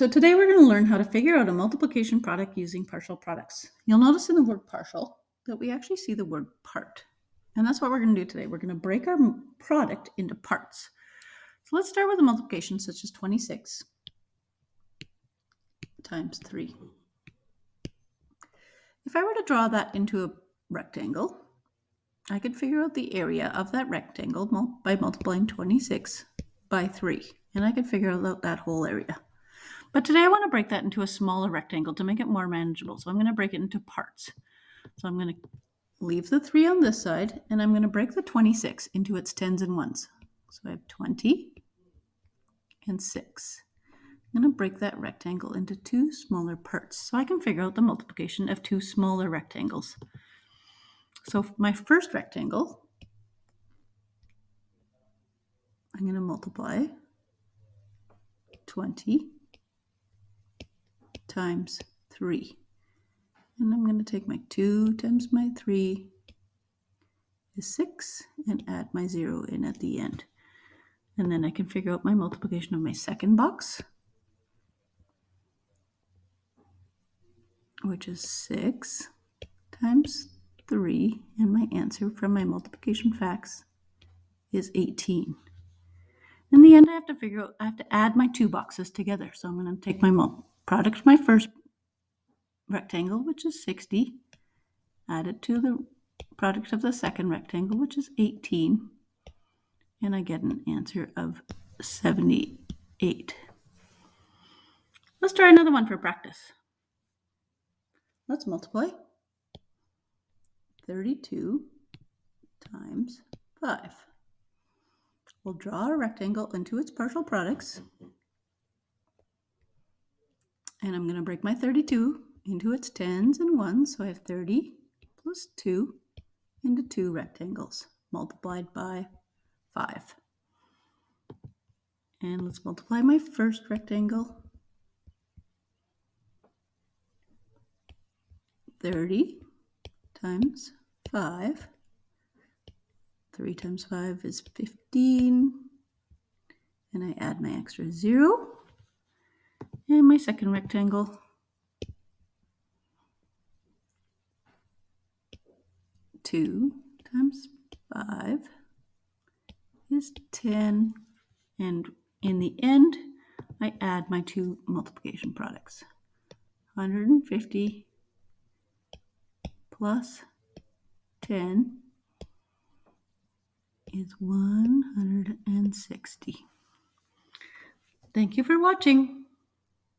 So today we're going to learn how to figure out a multiplication product using partial products. You'll notice in the word partial that we actually see the word part. And that's what we're going to do today. We're going to break our product into parts. So let's start with a multiplication such as 26 times 3. If I were to draw that into a rectangle, I could figure out the area of that rectangle by multiplying 26 by 3. And I could figure out that whole area. But today I want to break that into a smaller rectangle to make it more manageable. So I'm going to break it into parts. So I'm going to leave the 3 on this side, and I'm going to break the 26 into its tens and ones. So I have 20 and 6. I'm going to break that rectangle into 2 smaller parts so I can figure out the multiplication of 2 smaller rectangles. So my first rectangle, I'm going to multiply 20 times 3. And I'm going to take my 2 times my 3 is 6 and add my 0 in at the end. And then I can figure out my multiplication of my second box, which is 6 times 3. And my answer from my multiplication facts is 18. In the end, I have to add my 2 boxes together. So I'm going to take my product of my first rectangle, which is 60, add it to the product of the second rectangle, which is 18, and I get an answer of 78. Let's try another one for practice. Let's multiply 32 times 5. We'll draw a rectangle into its partial products, and I'm going to break my 32 into its tens and ones, so I have 30 plus 2 into 2 rectangles multiplied by 5. And let's multiply my first rectangle. 30 times 5. 3 times 5 is 15. And I add my extra 0. And my second rectangle. 2 times 5 is 10. And in the end, I add my 2 multiplication products. 150 plus 10 is 160. Thank you for watching.